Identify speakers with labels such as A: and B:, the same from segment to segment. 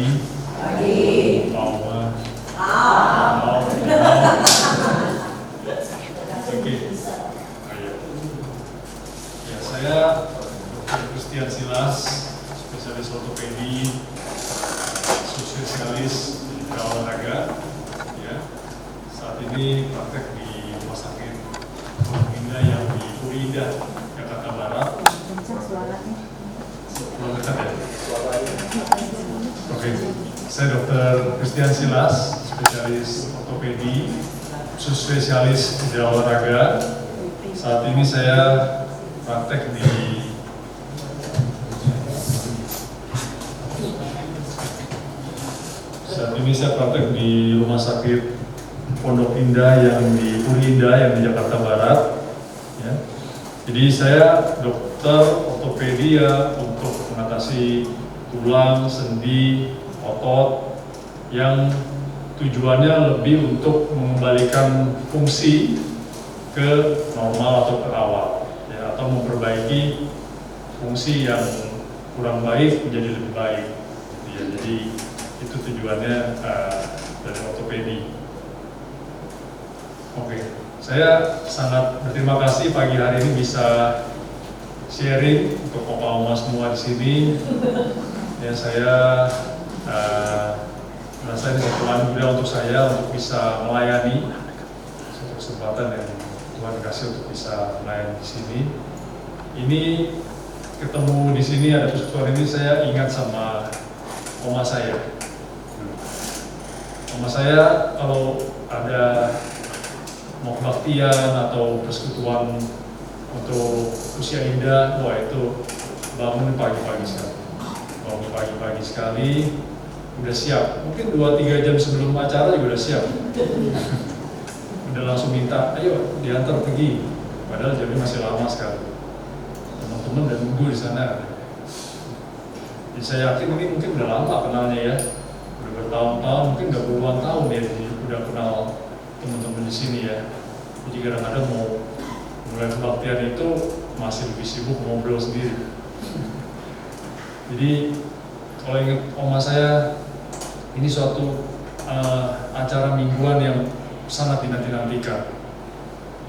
A: pagi.
B: Pagi.
A: Mau. Oke. Ayo. Ya, saya Christian Silas, spesialis ortopedi, spesialis di olahraga. Ya. Saat ini praktek di Rumah Sakit Indah yang di Puri Indah, Jakarta Barat. Oke, saya Dr. Christian Silas, spesialis ortopedi, spesialis di olahraga. Saat ini saya praktek di Rumah Sakit Pondok Indah yang di Puri Indah yang di Jakarta Barat. Ya. Jadi saya dokter ortopedi ya untuk mengatasi tulang, sendi, otot yang tujuannya lebih untuk mengembalikan fungsi ke normal atau ke awal, ya, atau memperbaiki fungsi yang kurang baik menjadi lebih baik. Ya, jadi itu tujuannya dari ortopedi. Oke, saya sangat berterima kasih pagi hari ini bisa sharing untuk Opa-Oma semua di sini. Ya, saya merasa ini satu anugerah untuk saya untuk bisa melayani, satu kesempatan yang Tuhan kasih untuk bisa melayani di sini. Ini ketemu di sini ada persekutuan ini, saya ingat sama oma saya. Oma saya kalau ada mau kebaktian atau persekutuan untuk usia indah, wah itu bangun pagi-pagi sekali. Bangun pagi-pagi sekali, udah siap. Mungkin 2-3 jam sebelum acara juga udah siap. Udah langsung minta, ayo diantar pergi. Padahal jamnya masih lama sekali. Teman-teman udah nunggu di sana. Jadi saya yakin ini mungkin udah lama kenalnya ya. Udah bertahun-tahun, mungkin udah puluhan tahun ya, jadi udah kenal teman-teman di sini ya. Jadi kadang-kadang mau mulai kebaktian itu masih lebih sibuk ngobrol sendiri. Jadi kalau ingat oma saya, ini suatu acara mingguan yang sangat dinanti-nantikan,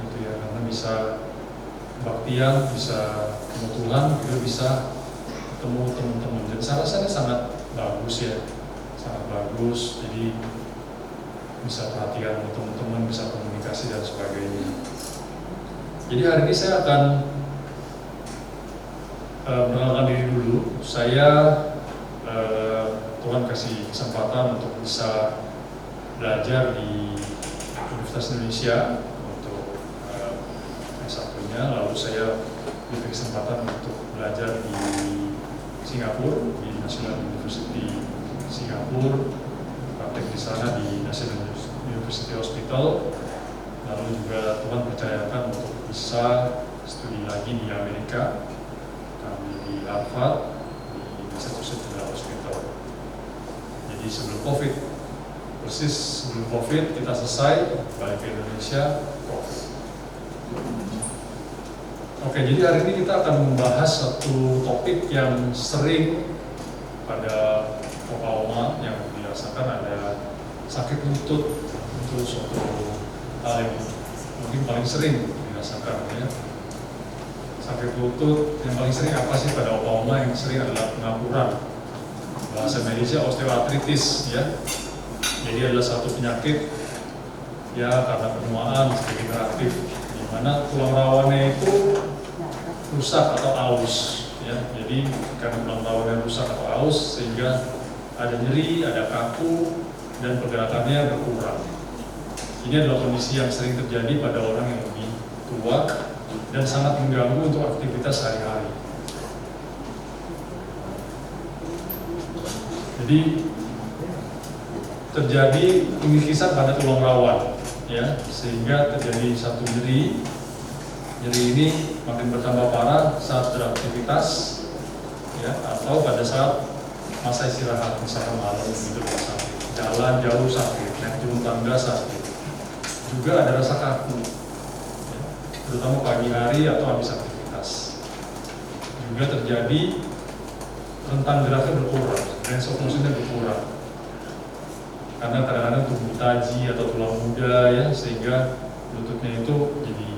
A: gitu ya, karena bisa kebaktian, bisa ketemu Tuhan, juga bisa ketemu teman-teman. Dan saya rasa ini sangat bagus ya, sangat bagus. Jadi bisa perhatian teman-teman, bisa komunikasi dan sebagainya. Jadi hari ini saya akan mengenalkan diri dulu. Saya Tuhan kasih kesempatan untuk bisa belajar di Universitas Indonesia untuk S1-nya, lalu saya diberi kesempatan untuk belajar di Singapura, di National University Singapura, praktek di sana di National University Hospital. Lalu juga Tuhan percayakan untuk bisa studi lagi di Amerika, kami di Harvard, di Massachusetts General Hospital. Jadi sebelum COVID, persis sebelum COVID kita selesai, balik ke Indonesia, COVID. Oke, jadi hari ini kita akan membahas satu topik yang sering pada Opa-Oma yang dirasakan, ada sakit lutut. Itu suatu hal yang mungkin paling sering dirasakan ya. Sakit lutut yang paling sering apa sih pada Opa-Oma? Yang sering adalah pengapuran. Bahasa medisnya osteoartritis ya. Jadi adalah satu penyakit ya karena penuaan degeneratif, di mana tulang rawannya itu rusak atau aus ya. Jadi karena tulang rawannya rusak atau aus sehingga ada nyeri, ada kaku, dan pergerakannya berkurang. Ini adalah kondisi yang sering terjadi pada orang yang lebih tua dan sangat mengganggu untuk aktivitas sehari-hari. Jadi terjadi pengikisan pada tulang rawan, ya, sehingga terjadi satu nyeri. Nyeri ini makin bertambah parah saat beraktivitas, ya, atau pada saat masa istirahat, misalkan malam gitu sakit, jalan jauh sakit, naik turun tangga sakit. Juga ada rasa kaku, ya, terutama pagi hari atau habis aktivitas. Juga terjadi rentang geraknya berkurang. range of motionnya berkurang. Karena kadang-kadang tubuh taji atau tulang muda ya, sehingga lututnya itu jadi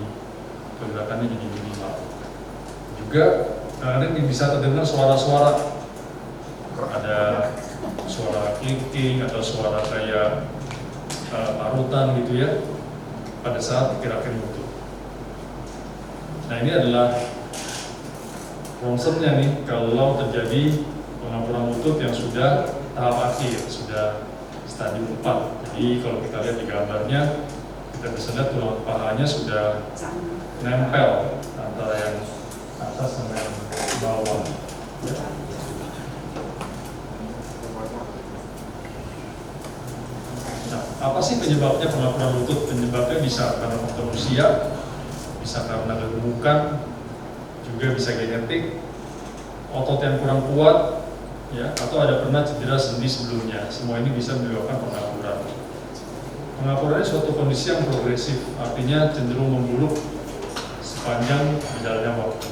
A: pergerakannya jadi minimal. Juga kadang-kadang bisa terdengar suara-suara, ada suara clicking atau suara kayak parutan gitu ya pada saat gerakan lutut. Nah ini adalah concernnya nih kalau terjadi pengapuran lutut yang sudah tahap akhir, sudah stadium 4. Jadi kalau kita lihat di gambarnya, kita bisa lihat tulang pahanya sudah nempel antara yang atas sama yang bawah. Ya. Nah, apa sih penyebabnya pengapuran lutut? Penyebabnya bisa karena faktor usia, bisa karena kegemukan, juga bisa genetik, otot yang kurang kuat, ya, atau ada pernah cedera sendi sebelumnya. Semua ini bisa menyebabkan pengapuran. Pengapuran ini suatu kondisi yang progresif, artinya cenderung memburuk sepanjang berjalannya waktu.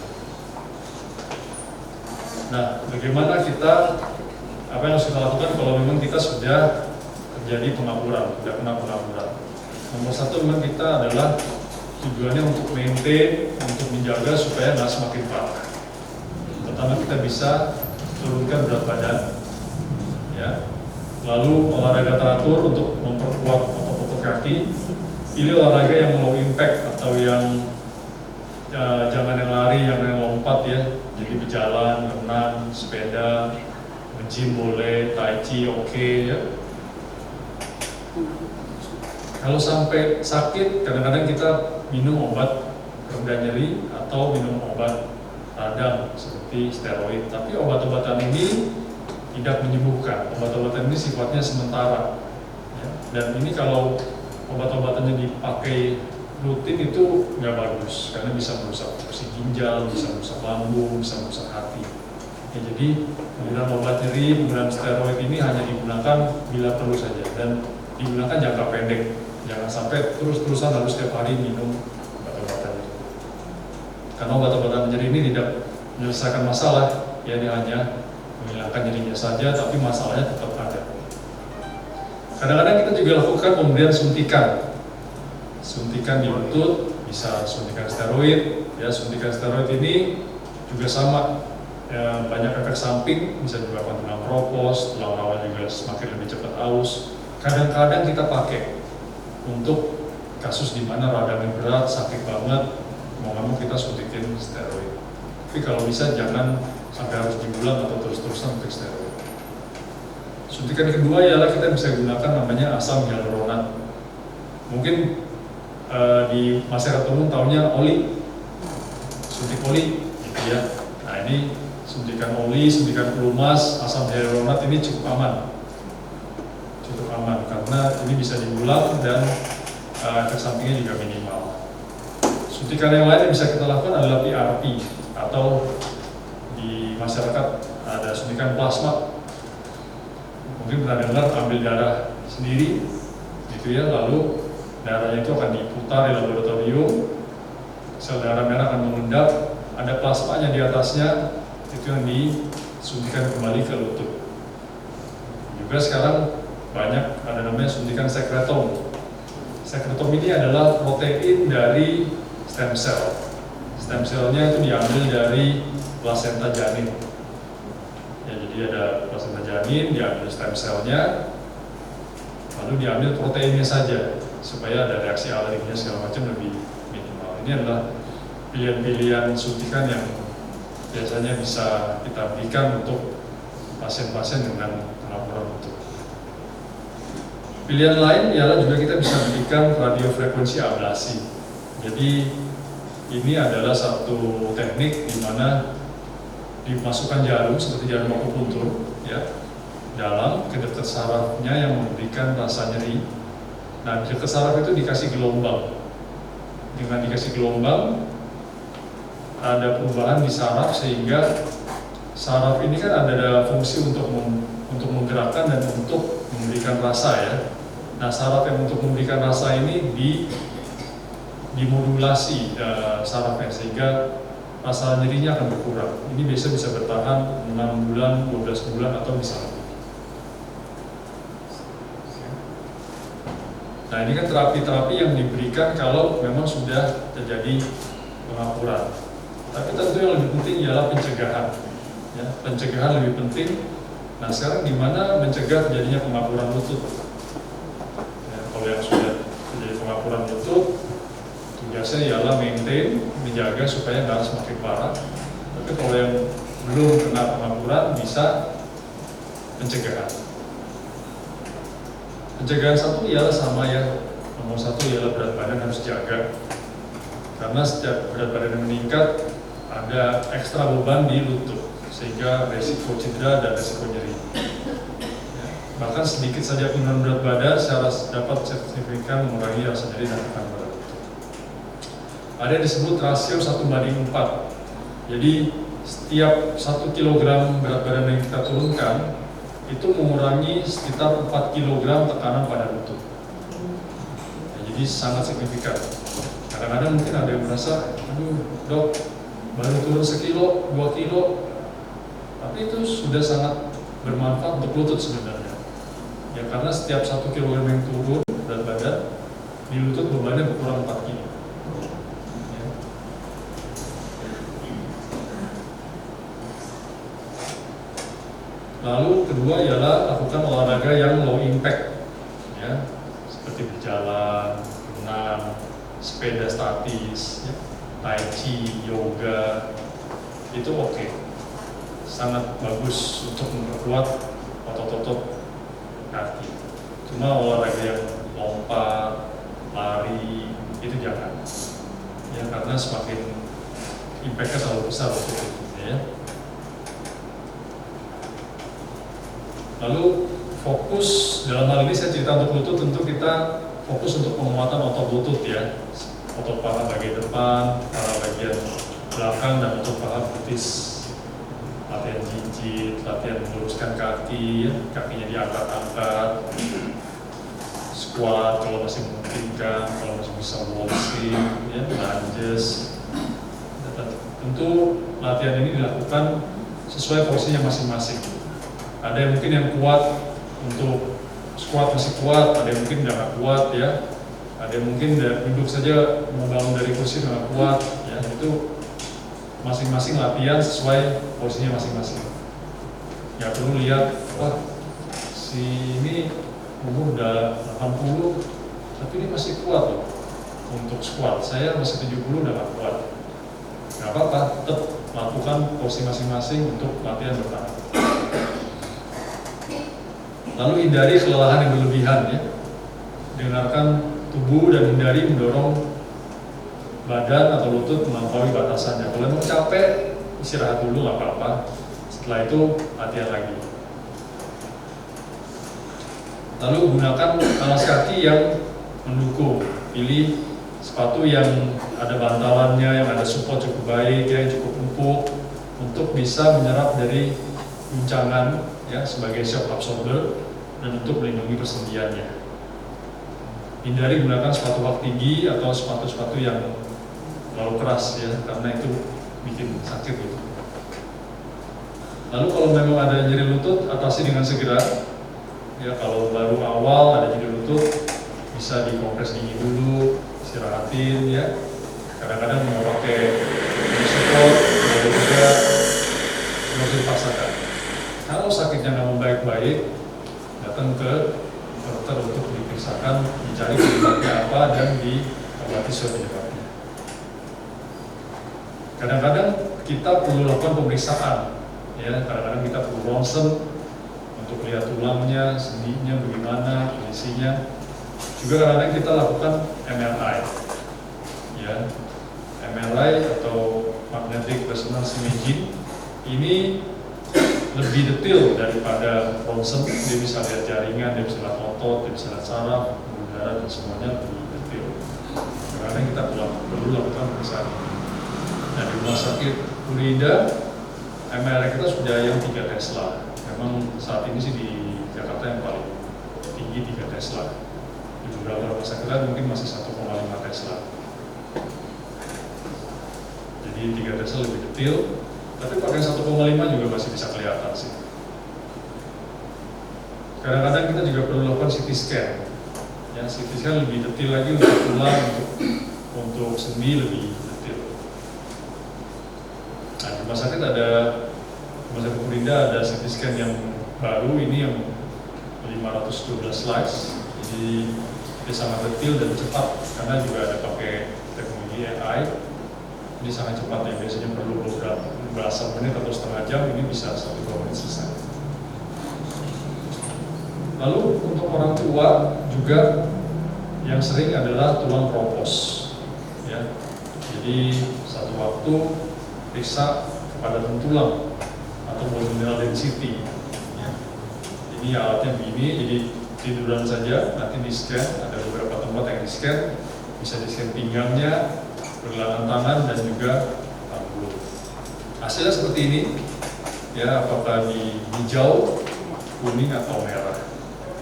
A: Nah, bagaimana apa yang harus kita lakukan kalau memang kita sudah terjadi pengapuran, sudah kena pengapuran? Nomor satu memang kita adalah tujuannya untuk maintain, untuk menjaga supaya nggak semakin parah. Pertama kita bisa turunkan berat badan, ya. Lalu olahraga teratur untuk memperkuat otot-otot kaki. Pilih olahraga yang low impact atau yang jangan yang lari, yang lompat ya. Jadi berjalan, renang, sepeda, nge-gym boleh, tai chi oke, ya. Kalau sampai sakit, kadang-kadang kita minum obat pereda nyeri atau minum obat radang seperti steroid, tapi obat-obatan ini tidak menyembuhkan. Obat-obatan ini sifatnya sementara, ya. Dan ini kalau obat-obatannya dipakai rutin itu nggak bagus karena bisa merusak fungsi ginjal, bisa merusak lambung, bisa merusak hati. Ya, jadi penggunaan obat nyeri, penggunaan steroid ini hanya digunakan bila perlu saja dan digunakan jangka pendek. Jangan sampai terus-terusan harus setiap hari minum obat-obatan nyeri. Karena obat-obatan nyeri ini tidak menyelesaikan masalah, ya ini hanya menghilangkan nyerinya saja, tapi masalahnya tetap ada. Kadang-kadang kita juga lakukan pemberian suntikan di lutut, bisa suntikan steroid. Ya, suntikan steroid ini juga sama, ya, banyak efek samping, bisa menyebabkan tulang kropos, tulang rawan juga semakin lebih cepat aus. Kadang-kadang kita pakai untuk kasus di mana radangnya berat, sakit banget, mau nggak mau kita suntikin steroid. Tapi kalau bisa jangan sampai harus diulang atau terus-terusan untuk steroid. Suntikan kedua ialah kita bisa gunakan namanya asam hyaluronat. Mungkin di masyarakat umum tahunya oli, suntik oli, gitu ya. Nah ini suntikan oli, suntikan pelumas, asam hyaluronat ini cukup aman karena ini bisa diulang dan efek sampingnya juga minimal. Suntikan yang lain yang bisa kita lakukan adalah PRP atau di masyarakat ada suntikan plasma. Mungkin pernah dengar ambil darah sendiri, gitu ya, lalu darahnya itu akan diputar di laboratorium, sel darah merah akan mengendap, ada plasmanya di atasnya, itu yang disuntikan kembali ke lutut. Juga sekarang banyak ada namanya suntikan sekretom. Sekretom ini adalah protein dari stem cell. Stem cellnya itu diambil dari plasenta janin. Ya, jadi ada plasenta janin, diambil stem cellnya, lalu diambil proteinnya saja supaya ada reaksi alerginya segala macam lebih minimal. Ini adalah pilihan-pilihan suntikan yang biasanya bisa kita berikan untuk pasien-pasien dengan pengapuran lutut. Pilihan lain ialah juga kita bisa berikan radiofrekuensi ablasi. Jadi ini adalah satu teknik di mana dimasukkan jarum seperti jarum akupuntur, ya, dalam ke dekat sarafnya yang memberikan rasa nyeri. Nah, di dekat saraf itu dikasih gelombang. Dengan dikasih gelombang, ada perubahan di saraf sehingga saraf ini kan ada fungsi untuk menggerakkan dan untuk memberikan rasa, ya. Nah, saraf yang untuk memberikan rasa ini dimodulasi sarafnya sehingga rasa nyerinya akan berkurang. Ini biasa bisa bertahan 6 bulan, 12 bulan atau bisa lebih. Nah ini kan terapi-terapi yang diberikan kalau memang sudah terjadi pengapuran. Tapi tentu yang lebih penting ialah pencegahan. Ya, pencegahan lebih penting. Nah sekarang gimana mencegah terjadinya pengapuran lutut? Ya, kalau yang sudah terjadi pengapuran lutut, tugasnya ialah maintain, menjaga supaya nggak semakin parah. Tapi kalau yang belum kena pengapuran bisa pencegahan. Pencegahan satu ialah sama ya, nomor satu ialah berat badan harus jaga. Karena setiap berat badan yang meningkat ada ekstra beban di lutut, sehingga resiko cedera dan resiko nyeri. Ya, bahkan sedikit saja penurunan berat badan secara dapat signifikan mengurangi rasa nyeri dan tekanan pada lutut. Ada yang disebut rasio 1:4. Jadi setiap 1 kg berat badan yang kita turunkan itu mengurangi sekitar 4 kg tekanan pada lutut. Ya, jadi sangat signifikan. Kadang-kadang mungkin ada yang merasa, aduh dok, baru turun 1 kilo, 2 kilo, tapi itu sudah sangat bermanfaat untuk lutut sebenarnya. Ya karena setiap 1 kg yang turun berat badan, di lutut bebannya berkurang 4 kilo. Ya. Lalu kedua ialah lakukan olahraga yang low impact, ya seperti berjalan, renang, sepeda statis, ya, tai chi, yoga, itu oke. Sangat bagus untuk memperkuat otot-otot kaki. Cuma olahraga yang lompat, lari, itu jangan. Ya, karena semakin impact-nya terlalu besar waktu itu. Ya. Lalu fokus, dalam hal ini saya cerita untuk lutut, tentu kita fokus untuk penguatan otot lutut ya. Otot paha bagian depan, paha bagian belakang, dan otot paha betis. Latihan jinjit, latihan meluruskan kaki, ya. Kakinya diangkat-angkat, squat kalau masih memungkinkan, kalau masih bisa walking, ya, lunges. Tentu latihan ini dilakukan sesuai porsinya masing-masing. Ada yang mungkin yang kuat untuk squat masih kuat, ada yang mungkin nggak kuat ya. Ada yang mungkin duduk saja mau bangun dari kursi nggak kuat, ya itu masing-masing latihan sesuai posisinya masing-masing. Ya perlu lihat, wah si ini umur udah 80, tapi ini masih kuat loh untuk squat. Saya masih 70 udah nggak kuat. Nggak apa-apa, tetap lakukan posisi masing-masing untuk latihan bertahan. Lalu hindari kelelahan yang berlebihan ya. Dengarkan tubuh dan hindari mendorong badan atau lutut melampaui batasannya. Kalau memang capek, istirahat dulu nggak apa-apa. Setelah itu latihan lagi. Lalu gunakan alas kaki yang mendukung. Pilih sepatu yang ada bantalannya, yang ada support cukup baik, yang cukup empuk untuk bisa menyerap dari guncangan ya sebagai shock absorber dan untuk melindungi persendiannya. Hindari gunakan sepatu kaki tinggi atau sepatu-sepatu yang terlalu keras ya, karena itu bikin sakit gitu. Lalu kalau memang ada nyeri lutut, atasi dengan segera. Ya kalau baru awal ada nyeri lutut, bisa dikompres dingin dulu, istirahatin ya. Kadang-kadang mau pakai support, boleh juga, nggak usah dipaksakan. Kalau sakitnya nggak membaik-baik, datang ke dokter untuk diperiksakan, dicari penyebabnya apa dan diobati sesuai penyebabnya. Kadang-kadang kita perlu lakukan pemeriksaan, ya. Kadang-kadang kita perlu ronsen untuk lihat tulangnya, sendinya bagaimana kondisinya. Juga kadang-kadang kita lakukan MRI, ya. MRI atau magnetic resonance imaging ini lebih detail daripada ronsen. Dia bisa lihat jaringan, dia bisa lihat otot, dia bisa lihat saraf, pembuluh darah dan semuanya lebih detail. Karena kita perlu lakukan pemeriksaan. Nah di rumah sakit Purida, MRI kita sudah yang 3 Tesla. Memang saat ini sih di Jakarta yang paling tinggi 3 Tesla. Di beberapa rumah sakit lain mungkin masih 1,5 Tesla. Jadi 3 Tesla lebih detail. Tapi pakai 1,5 juga masih bisa kelihatan sih. Kadang-kadang kita juga perlu lakukan CT scan. Ya, CT scan lebih detail lagi untuk tulang, untuk sendi lebih detail. Nah, di rumah sakit Purida ada CT scan yang baru, ini yang 512 slides, jadi dia sangat detail dan cepat karena juga ada pakai teknologi AI. Ini sangat cepat ya, biasanya perlu beberapa belasan menit atau setengah jam, ini bisa 1-2 menit selesai. Lalu untuk orang tua juga yang sering adalah tulang kropos, ya. Jadi satu waktu periksa kepadatan tulang atau bone mineral density. Ya. Ini alatnya begini, jadi tiduran saja, nanti di scan, ada beberapa tempat yang di scan, bisa di scan pinggangnya, pergelangan tangan dan juga panggul. Hasilnya seperti ini, ya, apakah di hijau, kuning atau merah.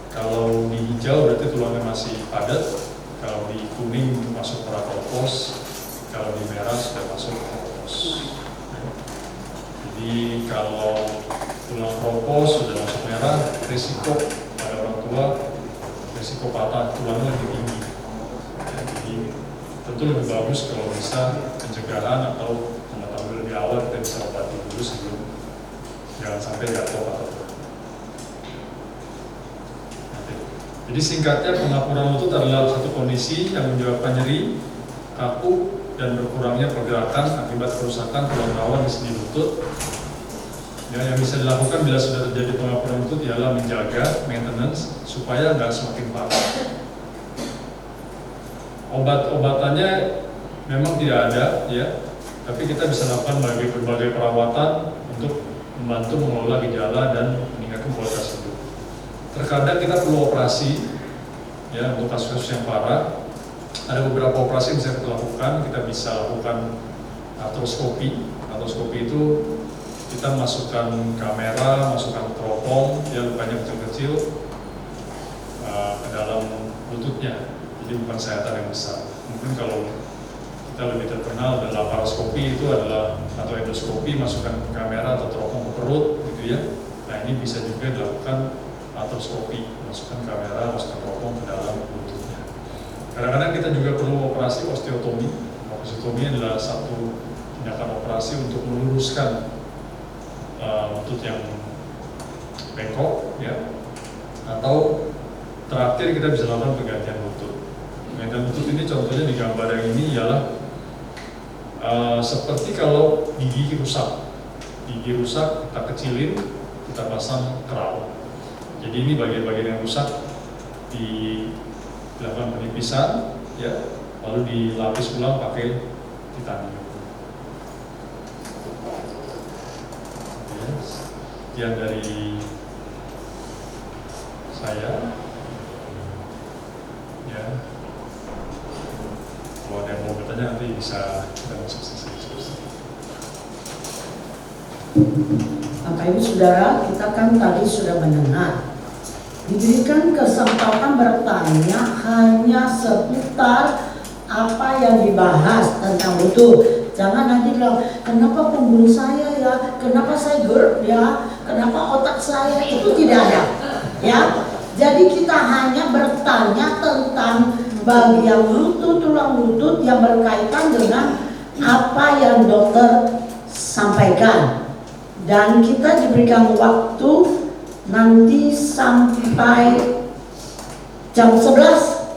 A: Kalau di hijau berarti tulangnya masih padat, kalau di kuning masuk parakropos, kalau di merah sudah masuk kropos. Jadi kalau tulang kropos sudah masuk merah, risiko pada orang tua, risiko patah tulangnya lebih tinggi. Ya, jadi tentu lebih bagus kalau bisa pencegahan atau mengetahui lebih awal, kita bisa obati dulu sebelum jangan sampai jatuh atau tulang. Jadi singkatnya, pengapuran lutut adalah satu kondisi yang menyebabkan nyeri, kaku, dan berkurangnya pergerakan akibat kerusakan tulang rawan di sendi lutut. Ya, yang bisa dilakukan bila sudah terjadi pengapuran lutut ialah menjaga maintenance supaya nggak semakin parah. Obat-obatannya memang tidak ada, ya, tapi kita bisa lakukan berbagai perawatan untuk membantu mengelola gejala dan meningkatkan kualitas hidup. Terkadang kita perlu operasi, ya, untuk kasus-kasus yang parah. Ada beberapa operasi yang bisa kita lakukan. Kita bisa lakukan artroskopi. Artroskopi itu kita masukkan kamera, masukkan teropong, ya, lukanya kecil-kecil ke dalam lututnya. Jadi bukan sayatan yang besar. Mungkin kalau kita lebih terkenal adalah laparoskopi, itu adalah, atau endoskopi, masukkan kamera atau teropong ke perut, gitu ya. Nah, ini bisa juga dilakukan artroskopi, masukkan kamera, masukkan teropong ke dalam lututnya. Kadang-kadang kita juga perlu operasi osteotomi. Osteotomi adalah satu tindakan operasi untuk meluruskan lutut yang bengkok, ya. Atau terakhir kita bisa lakukan penggantian lutut. Penggantian lutut ini contohnya di gambar yang ini ialah seperti kalau gigi rusak. Gigi rusak kita kecilin, kita pasang crown. Jadi ini bagian-bagian yang rusak dilakukan penipisan, ya, lalu dilapis ulang pakai titanium. Sekian dari saya, ya. Kalau ada yang mau bertanya nanti bisa kita masuk sesi diskusi.
B: Bapak Ibu Saudara, kita kan tadi sudah mendengar diberikan kesempatan bertanya hanya seputar apa yang dibahas tentang lutut. Jangan nanti bilang, kenapa punggung saya ya, kenapa saya GERD ya, kenapa otak saya, itu tidak ada. Ya, jadi kita hanya bertanya tentang bagian lutut, tulang lutut yang berkaitan dengan apa yang dokter sampaikan. Dan kita diberikan waktu nanti sampai jam 11,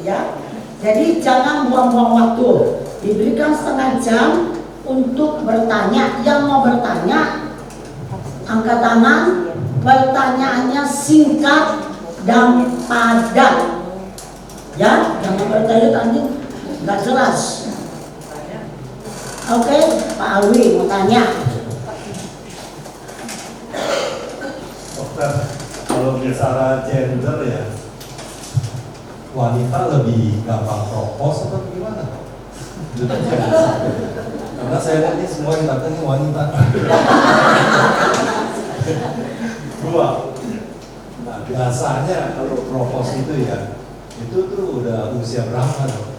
B: ya. Jadi jangan buang-buang waktu. Diberikan setengah jam untuk bertanya. Yang mau bertanya, angkat tangan. Pertanyaannya singkat dan padat. Ya, jangan bertanya nanti nggak jelas. Oke, Pak Alwi mau tanya.
C: Dokter, kalau bicara gender ya, wanita lebih gampang propos atau gimana? Karena saya lihat ini semua yang datang ini wanita. Dua. Nah, biasanya kalau propos itu ya, itu tuh udah usia berapa dong?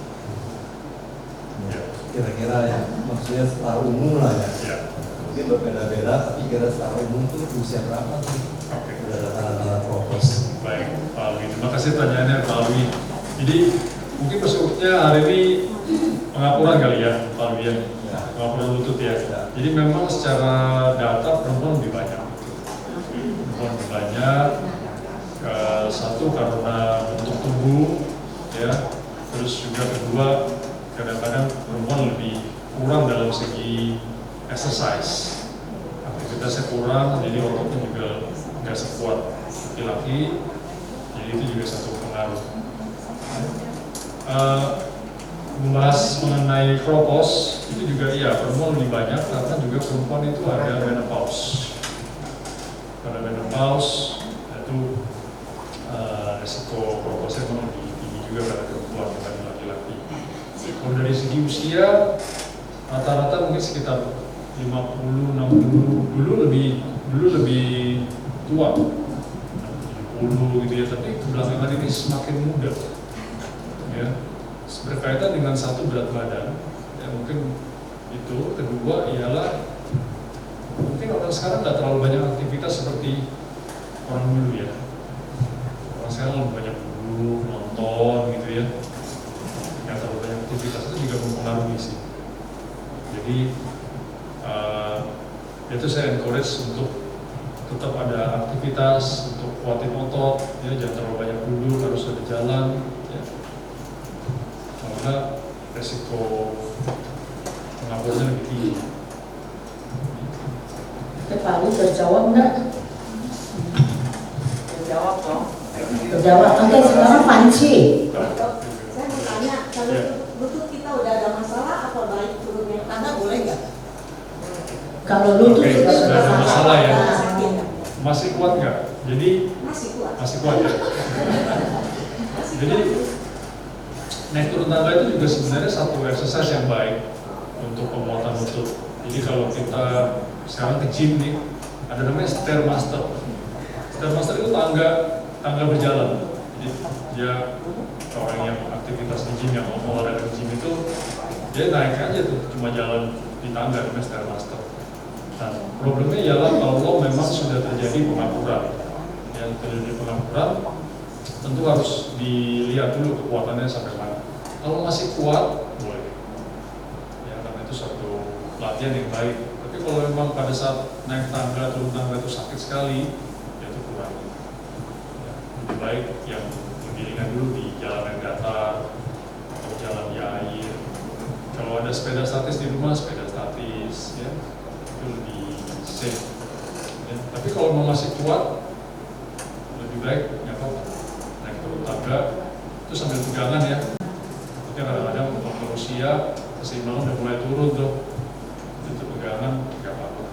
C: Kira-kira ya, maksudnya secara umum lah ya. Mungkin berbeda-beda, tapi kira secara umum tuh usia berapa tuh? Udah ada tanda-tanda propos.
A: Baik, Pak Alwi. Terima kasih pertanyaannya, Pak Alwi. Jadi mungkin maksudnya hari ini pengakuran kali ya, Pak Alwi ya. Pengakuran lutut ya. Jadi memang secara data perempuan lebih banyak. Perempuan lebih banyak. Satu karena bentuk tubuh, ya. Terus juga kedua kadang-kadang perempuan lebih kurang dalam segi exercise. Aktivitasnya kurang, jadi ototnya juga nggak sekuat laki-laki. Jadi itu juga satu pengaruh. Membahas mengenai kropos itu juga iya perempuan lebih banyak karena juga perempuan itu ada menopause. Pada menopause itu resiko kroposnya memang lebih tinggi juga pada perempuan dibanding laki-laki. Kalau dari segi usia rata-rata mungkin sekitar 50, 60 dulu lebih tua 70 gitu ya, tapi belakangan ini semakin muda ya, berkaitan dengan satu berat badan ya, mungkin itu. Kedua ialah mungkin orang sekarang nggak terlalu banyak aktivitas seperti orang dulu ya. Orang sekarang lebih banyak dulu nonton gitu ya, nggak terlalu banyak aktivitas, itu juga mempengaruhi sih. Jadi itu saya encourage untuk tetap ada aktivitas untuk kuatin otot ya, jangan terlalu banyak duduk, harus ada jalan ya. Karena resiko pengaburnya lebih tinggi.
B: Pak Ali terjawab nggak?
D: Terjawab dong.
B: Terjawab. Oke, sekarang Panci.
D: Saya mau tanya, kalau lutut kita udah ada masalah, apa baik turun naik tangga boleh nggak?
B: Kalau lutut
A: Oke, sudah ada masalah ya.
D: Sakit nggak?
A: Masih kuat nggak? Jadi
D: Masih kuat.
A: masih kuat ya. Jadi naik turun tangga itu juga sebenarnya satu exercise yang baik untuk penguatan lutut. Jadi kalau kita sekarang ke gym nih, ada namanya stairmaster. Stairmaster itu tangga berjalan. Jadi dia orang yang aktivitas di gym, yang mau olahraga di gym itu dia naik aja tuh, cuma jalan di tangga, namanya stairmaster. Nah, problemnya ialah kalau memang sudah terjadi pengapuran, yang terjadi pengapuran, tentu harus dilihat dulu kekuatannya sampai mana. Kalau masih kuat, boleh. Ya, karena itu suatu latihan yang baik. Tapi kalau memang pada saat naik tangga, turun tangga itu sakit sekali, ya itu kurang. Ya, lebih baik yang lebih ringan dulu di jalan yang datar, atau jalan di air. Kalau ada sepeda statis di rumah, sepeda statis, ya. Lebih safe ya. Tapi kalau mau masih kuat lebih baik ya apa naik turun tangga itu sambil pegangan ya. Tapi kadang-kadang untuk usia keseimbangan udah mulai turun tuh, itu pegangan nggak apa-apa.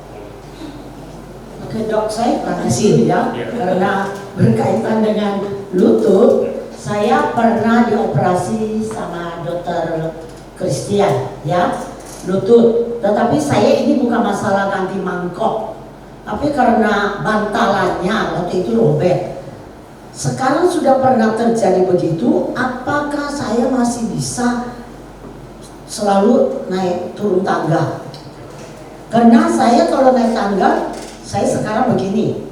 B: Oke dok, saya makasih ya,
A: Ya.
B: karena berkaitan dengan lutut, saya pernah dioperasi sama dokter Christian ya, lutut. Tetapi saya ini bukan masalah ganti mangkok, tapi karena bantalannya waktu itu robek. Sekarang sudah pernah terjadi begitu, apakah saya masih bisa selalu naik turun tangga? Karena saya kalau naik tangga, saya sekarang begini,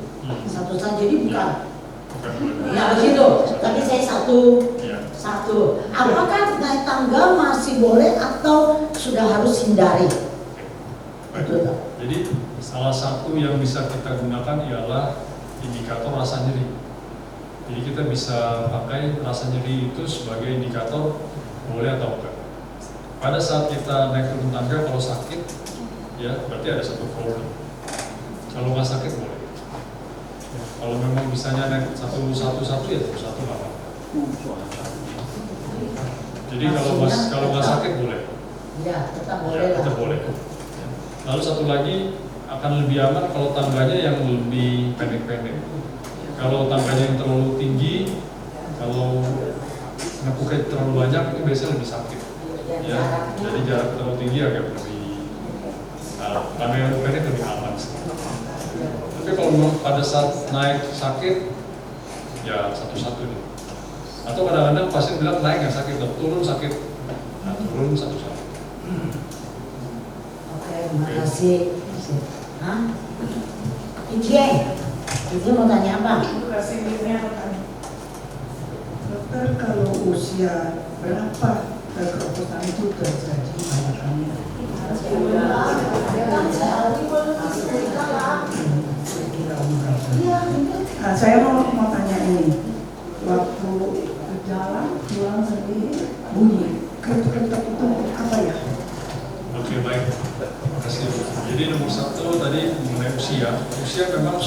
B: satu saja, jadi bukan ya begitu, tapi saya satu. Apakah naik tangga masih boleh atau sudah harus hindari? Betul.
A: Jadi salah satu yang bisa kita gunakan ialah indikator rasa nyeri. Jadi kita bisa pakai rasa nyeri itu sebagai indikator boleh atau enggak. Pada saat kita naik turun tangga, kalau sakit, ya berarti ada satu problem. Kalau nggak sakit boleh. Ya, kalau memang bisanya naik satu ya satu nggak apa-apa. Jadi kalau nggak sakit boleh.
B: Ya, tetap boleh
A: Ya,
B: lah.
A: tetap boleh. Lalu satu lagi akan lebih aman kalau tangganya yang lebih pendek-pendek. Kalau tangganya yang terlalu tinggi, kalau ngepuknya terlalu banyak itu biasanya lebih sakit. Ya, jadi jarak terlalu tinggi agak lebih, tangga yang pendek lebih aman sih. Tapi kalau memang pada saat naik sakit, ya satu-satu nih. Atau kadang-kadang pasien bilang naik nggak sakit, turun sakit, nah turun satu-satu.
B: Oke, terima kasih. Hah? Ijeng. Dia mau tanya apa?
E: Kasih linknya apa? Dokter, kalau usia berapa keropos itu terjadi banyaknya? Nah, saya mau tanya ini, waktu jalan pulang sendiri bunyi ketuk-ketuk itu apa ya?
A: Oke, baik. Terima kasih. Jadi nomor satu tadi mengenai usia. Usia memang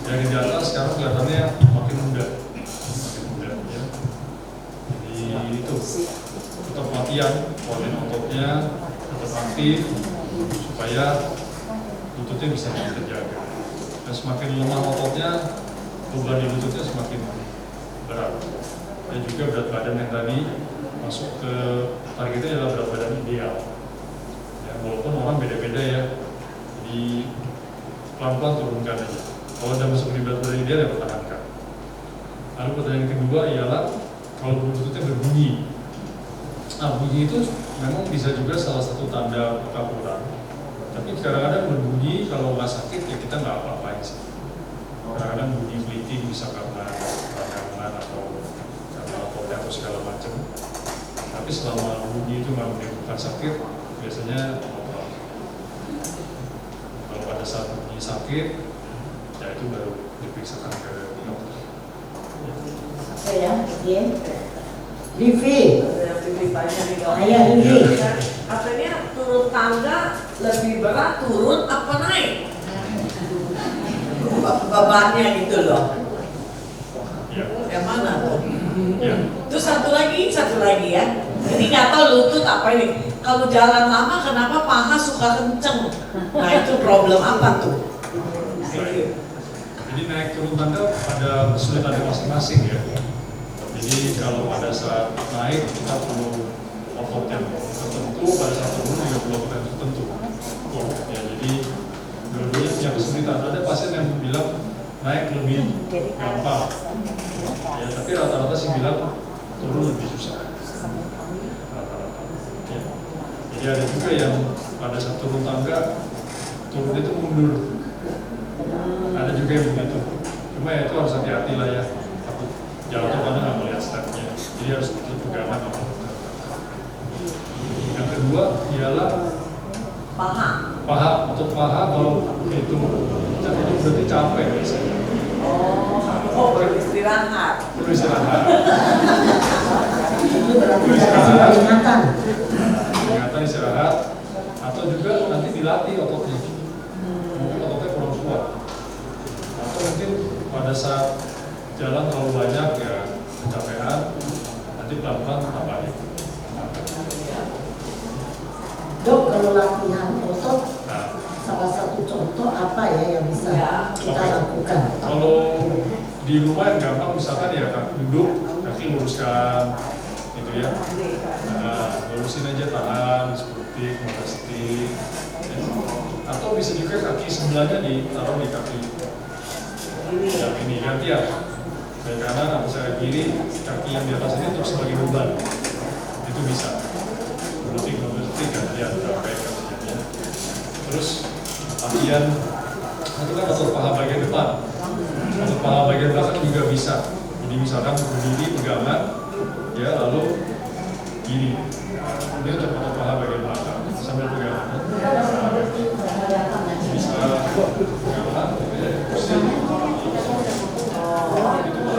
A: dari data sekarang kelihatannya makin muda. Makin muda ya. Jadi itu tetap latihan, poin ototnya tetap aktif supaya lututnya bisa terjaga. Dan semakin lemah ototnya, beban di lututnya semakin berat. Dan juga berat badan yang tadi masuk ke targetnya adalah berat badan ideal. Ya, walaupun orang beda-beda ya, jadi pelan-pelan turunkan aja. Kalau udah masuk di berat badan ideal ya pertahankan. Lalu pertanyaan kedua ialah kalau lututnya berbunyi. Nah, bunyi itu memang bisa juga salah satu tanda kekakuran. Tapi kadang-kadang berbunyi kalau nggak sakit ya kita nggak apa-apain sih. Kadang-kadang bunyi keliting bisa karena peradangan atau karena ototnya atau segala macam. Tapi selama bunyi itu nggak menimbulkan sakit, biasanya normal. Kalau pada saat bunyi sakit, ya itu baru diperiksakan ke dokter.
B: Apa ya? Dia. Livi. Ayah Livi.
D: Katanya turun tangga lebih berat turun apa naik? Bebannya gitu loh.
A: Ya.
D: Yang mana tuh?
A: Ya.
D: Terus satu lagi ya. Ini nggak tahu lutut apa ini. Kalau jalan lama kenapa paha suka kenceng? Nah itu problem apa tuh?
A: Baik. Jadi naik turun tangga ada kesulitan masing-masing ya. Jadi kalau pada saat naik kita perlu otot yang tertentu, pada saat turun juga perlu otot yang tertentu. Ya, jadi dua-duanya punya kesulitan. Ada pasien yang bilang naik lebih gampang, ya, tapi rata-rata sih bilang turun lebih susah. Rata-rata. Ya. Jadi ada juga yang pada saat turun tangga turun itu mundur. Ada juga yang begitu. Cuma ya itu harus hati-hati lah ya. Takut jatuh karena nggak melihat stepnya. Jadi harus berpegangan sama dokter. Yang kedua ialah paha. Untuk paha kalau itu berarti capek biasanya.
D: Beristirahat.
A: Perlu istirahat.
B: Itu berarti dikasih peringatan.
A: Peringatan istirahat atau juga nanti dilatih ototnya. Mungkin ototnya kurang kuat. Atau mungkin pada saat jalan terlalu banyak ya kecapean, nanti pelan-pelan tambahin.
B: Dok, kalau latihan otot,
A: Nah,
B: salah satu contoh apa ya yang bisa kita lakukan?
A: kalau di rumah yang gampang misalkan ya kaki duduk, kaki luruskan, gitu ya. Nah, lurusin aja tahan, seperti stick, ya. Atau bisa juga kaki sebelahnya ditaruh di kaki yang ini gantian. Dari kanan atau saya kiri, kaki yang di atas ini terus sebagai beban, itu bisa. Berarti gantian capek kakinya. Terus latihan itu kan otot paha bagian depan, otot paha bagian belakang juga bisa. Jadi misalkan berdiri pegangan, ya lalu gini. Ini untuk otot paha bagian belakang sambil pegangan. Bisa pegangan, pusing.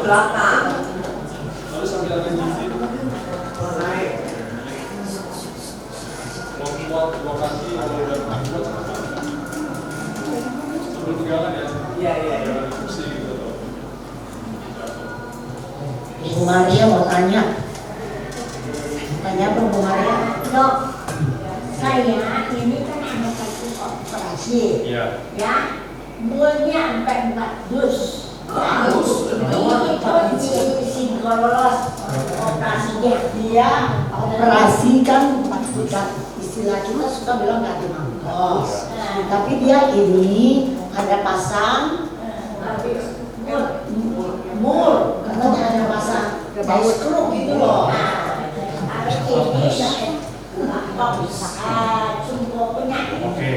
D: Belakang.
A: Lalu sambil ada gigi. Dua kaki kalau udah kuat sambil pegangan ya.
D: Iya.
A: Pusing gitu.
B: Ibu Maria mau tanya. Tanya apa Bu Maria?
F: Dok, saya ini kan anak aku operasi,
A: Iya.
F: ya, mulnya sampai 4 dus. Itu di Singkolos operasinya.
B: Dia operasi kan istilah kita suka bilang ganti mangkos. Tapi dia ini ada pasang mur, katanya ada pasang kayak skru gitu loh.
F: Habis ini nggak bisa sumbu penyakit.
A: Oke.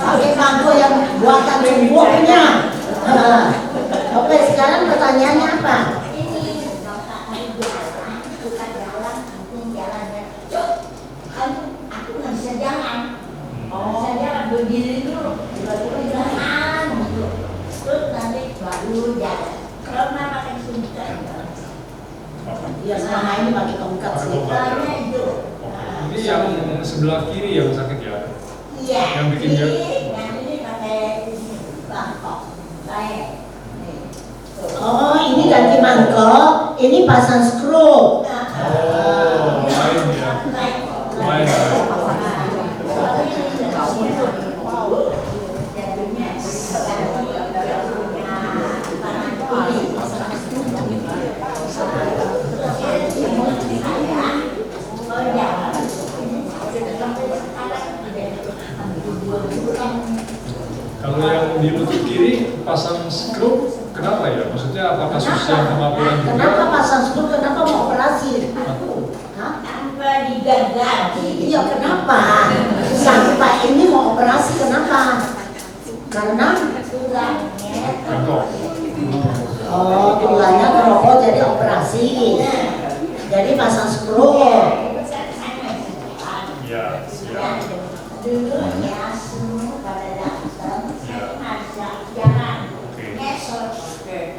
B: Pakai mangkok yang buatan sumbu punya.
F: berdiri dulu, perlahan gitu. Terus nanti baru jalan. Kalau nggak pakai suntikan,
B: Ya selama ini pakai tongkat sih.
F: caranya itu.
A: Ini yang sebelah kiri yang sakit ya?
F: Iya.
A: Yang bikin dia-
F: Yang ini pakai bangkok. Kayak. Nih. Tuh.
B: Oh, ini ganti mangkok, ini pasang skru.
F: Nah,
A: Oh, main ya. Main ya. Kalau yang di lutut kiri pasang skru, kenapa ya? Maksudnya apakah susah kemampuan juga?
B: Kenapa pasang skru? Kenapa mau operasi? Hah?
F: tanpa digagal.
B: Iya, kenapa? Sampai ini mau operasi, kenapa? Karena
F: Tulangnya
A: Bengkok.
B: oh, tulangnya keropos jadi operasi. Jadi pasang skru.
A: Ya, ya.
F: dulu ya semua pada datang saya ngajak jalan
A: Oke.
F: ngesot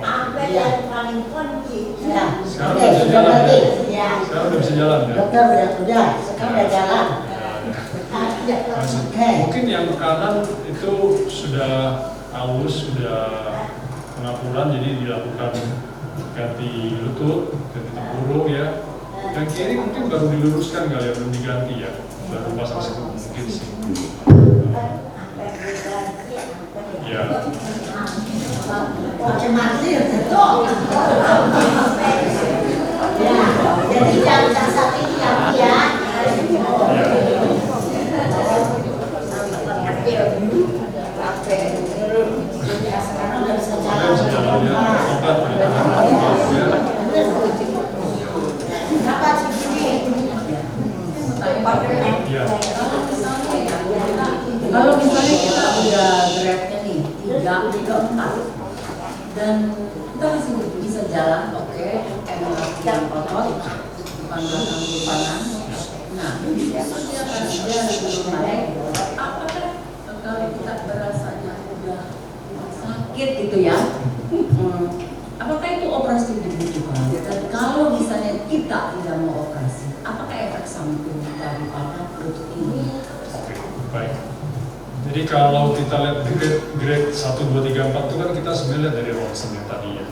F: sampai yang paling kunci
B: Ya,
A: Sekarang
B: oke,
A: bisa
B: sudah
A: jalan
B: berarti.
A: ya?
F: ya
A: Sekarang udah bisa jalan ya?
B: Dokter udah, sekarang udah jalan.
A: Ya, ya.
B: Oke.
A: Mungkin yang kanan itu sudah halus, sudah pengapuran, jadi dilakukan ganti lutut, ganti tempurung ya. Yang kiri mungkin baru diluruskan kali ya, belum diganti ya, baru pasang skru mungkin sih.
F: sampai berganti sampai
A: Ya,
B: Pakai mati ya, betul. Ya, jadi jangan sampai ini ya.
A: ya.
B: Sekarang udah bisa
A: Ada bisa jalan ya,
B: jalan.
A: obat ya, ya.
B: Kenapa segini?
A: Ya.
G: Kalau misalnya kita udah grabnya nih 3 ke 4 dan kita masih bisa jalan, oke, yang otot, bukan belakang depanan. Nah, besoknya kan dia lebih naik. Apakah kalau kita berasanya udah sakit gitu ya? Apakah itu operasi dibutuhkan? Dan kalau misalnya kita tidak mau operasi, apakah efek samping daripada lutut ini?
A: Oke, baik. Jadi kalau kita lihat grade 1, 2, 3, 4 itu kan kita sebenarnya lihat dari ronsen yang tadi ya.